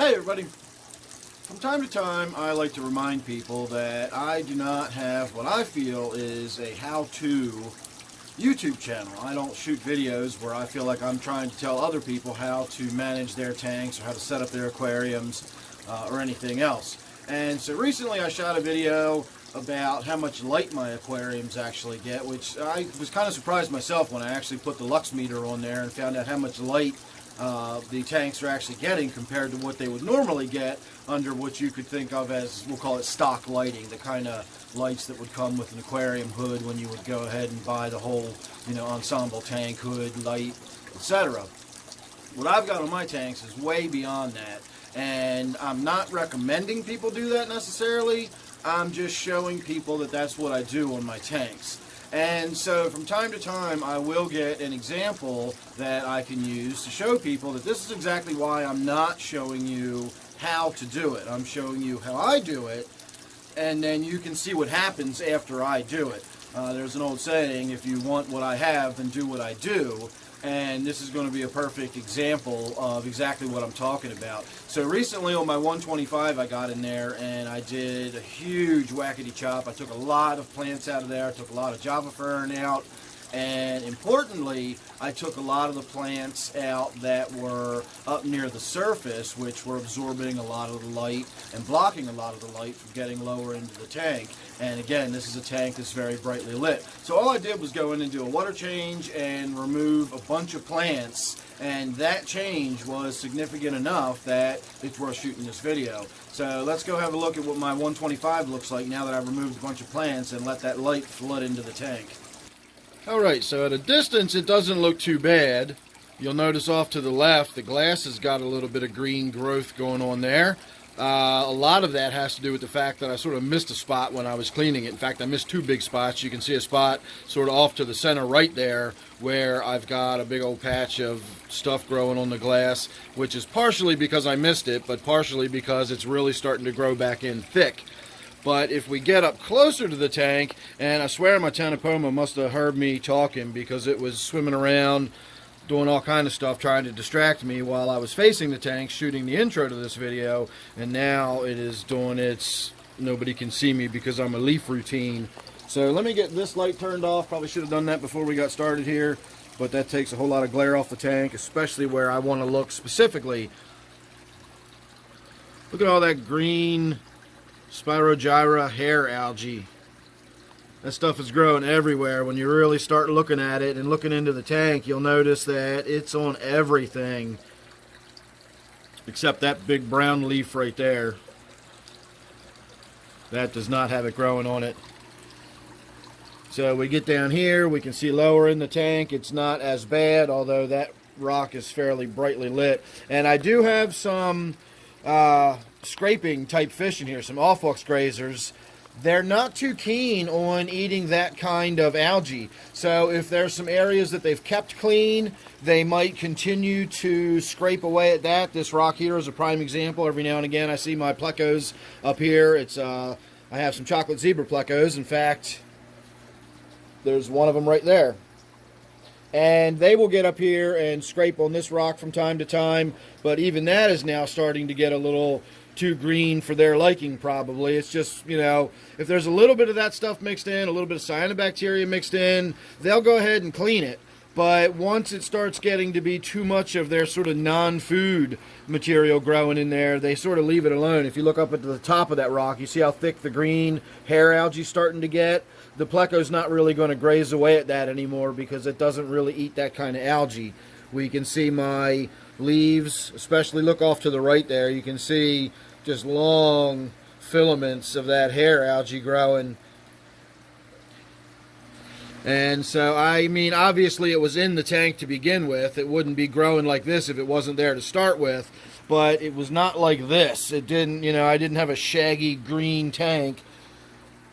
Hey everybody! From time to time I like to remind people that I do not have what I feel is a how-to YouTube channel. I don't shoot videos where I feel like I'm trying to tell other people how to manage their tanks or how to set up their aquariums or anything else. And so recently I shot a video about how much light my aquariums actually get, which I was kind of surprised myself when I actually put the lux meter on there and found out how much light the tanks are actually getting compared to what they would normally get under what you could think of as, we'll call it stock lighting, the kind of lights that would come with an aquarium hood when you would go ahead and buy the whole, ensemble tank hood, light, etc. What I've got on my tanks is way beyond that, and I'm not recommending people do that necessarily. I'm just showing people that that's what I do on my tanks. And so from time to time I will get an example that I can use to show people that this is exactly why I'm not showing you how to do it. I'm showing you how I do it, and then you can see what happens after I do it. There's an old saying, if you want what I have, then do what I do. And this is going to be a perfect example of exactly what I'm talking about. So recently on my 125 I got in there and I did a huge whackety chop. I took a lot of plants out of there, I took a lot of Java fern out, and importantly I took a lot of the plants out that were up near the surface, which were absorbing a lot of the light and blocking a lot of the light from getting lower into the tank. And again, this is a tank that's very brightly lit. So all I did was go in and do a water change and remove a bunch of plants, and that change was significant enough that it's worth shooting this video. So let's go have a look at what my 125 looks like now that I've removed a bunch of plants and let that light flood into the tank. Alright, so at a distance it doesn't look too bad. You'll notice off to the left the glass has got a little bit of green growth going on there. A lot of that has to do with the fact that I sort of missed a spot when I was cleaning it. In fact, I missed two big spots. You can see a spot sort of off to the center right there where I've got a big old patch of stuff growing on the glass, which is partially because I missed it, but partially because it's really starting to grow back in thick. But if we get up closer to the tank, and I swear my Tanapoma must have heard me talking because it was swimming around doing all kind of stuff trying to distract me while I was facing the tank shooting the intro to this video, and now it is doing its nobody can see me because I'm a leaf routine. So let me get this light turned off. Probably should have done that before we got started here, but that takes a whole lot of glare off the tank, especially where I want to look specifically. Look at all that green Spirogyra hair algae. That stuff is growing everywhere. When you really start looking at it and looking into the tank, you'll notice that it's on everything except that big brown leaf right there. That does not have it growing on it. So we get down here, we can see lower in the tank, it's not as bad, although that rock is fairly brightly lit. And I do have some scraping type fish in here, some Awfox grazers. They're not too keen on eating that kind of algae. So if there's some areas that they've kept clean, they might continue to scrape away at that. This rock here is a prime example. Every now and again I see my plecos up here. It's I have some chocolate zebra plecos. In fact, there's one of them right there. And they will get up here and scrape on this rock from time to time, but even that is now starting to get a little too green for their liking probably. It's just, if there's a little bit of that stuff mixed in, a little bit of cyanobacteria mixed in, they'll go ahead and clean it. But once it starts getting to be too much of their sort of non-food material growing in there, they sort of leave it alone. If you look up at the top of that rock, you see how thick the green hair algae is starting to get? The pleco's not really going to graze away at that anymore because it doesn't really eat that kind of algae. We can see my leaves, especially look off to the right there, you can see just long filaments of that hair algae growing. And so, I mean, obviously it was in the tank to begin with. It wouldn't be growing like this if it wasn't there to start with. But it was not like this. It didn't, I didn't have a shaggy green tank.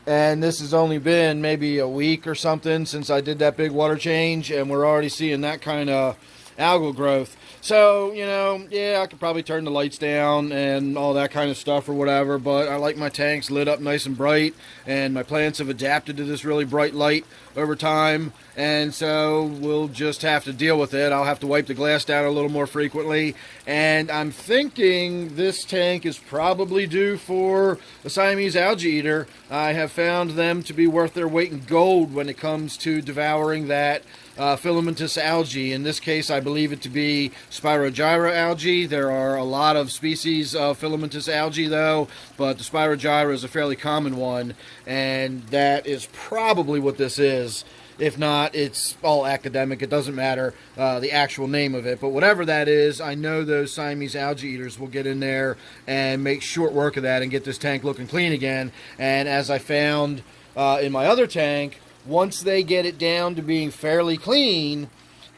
And this has only been maybe a week or something since I did that big water change. And we're already seeing that kind of algal growth. So, you know, yeah, I could probably turn the lights down and all that kind of stuff or whatever, but I like my tanks lit up nice and bright, and my plants have adapted to this really bright light over time, and so we'll just have to deal with it. I'll have to wipe the glass down a little more frequently, and I'm thinking this tank is probably due for a Siamese algae eater. I have found them to be worth their weight in gold when it comes to devouring that filamentous algae. In this case, I believe it to be Spirogyra algae. There are a lot of species of filamentous algae, though, but the Spirogyra is a fairly common one, and that is probably what this is. If not, it's all academic. It doesn't matter the actual name of it. But whatever that is, I know those Siamese algae eaters will get in there and make short work of that and get this tank looking clean again. And as I found in my other tank, once they get it down to being fairly clean,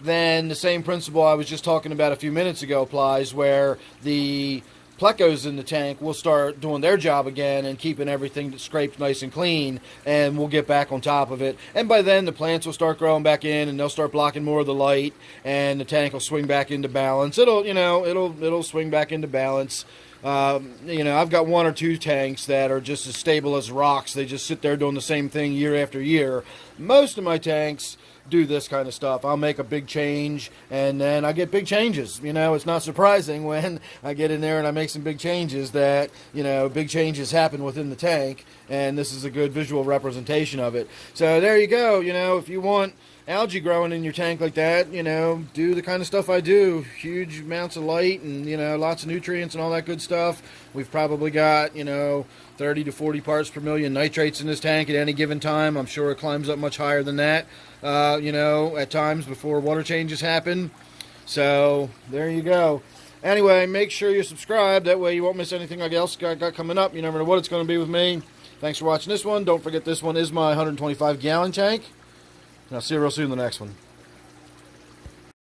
then the same principle I was just talking about a few minutes ago applies, where the plecos in the tank will start doing their job again and keeping everything scraped nice and clean, and we'll get back on top of it. And by then the plants will start growing back in, and they'll start blocking more of the light, and the tank will swing back into balance. It'll swing back into balance. I've got one or two tanks that are just as stable as rocks. They just sit there doing the same thing year after year. Most of my tanks do this kind of stuff. I'll make a big change, and then I get big changes. It's not surprising when I get in there and I make some big changes that, big changes happen within the tank, and this is a good visual representation of it. So there you go. If you want algae growing in your tank like that, do the kind of stuff I do. Huge amounts of light and, lots of nutrients and all that good stuff. We've probably got, 30 to 40 parts per million nitrates in this tank at any given time. I'm sure it climbs up much higher than that, at times before water changes happen. So there you go. Anyway, make sure you're subscribed. That way you won't miss anything else got coming up. You never know what it's going to be with me. Thanks for watching this one. Don't forget, this one is my 125 gallon tank. And I'll see you real soon in the next one.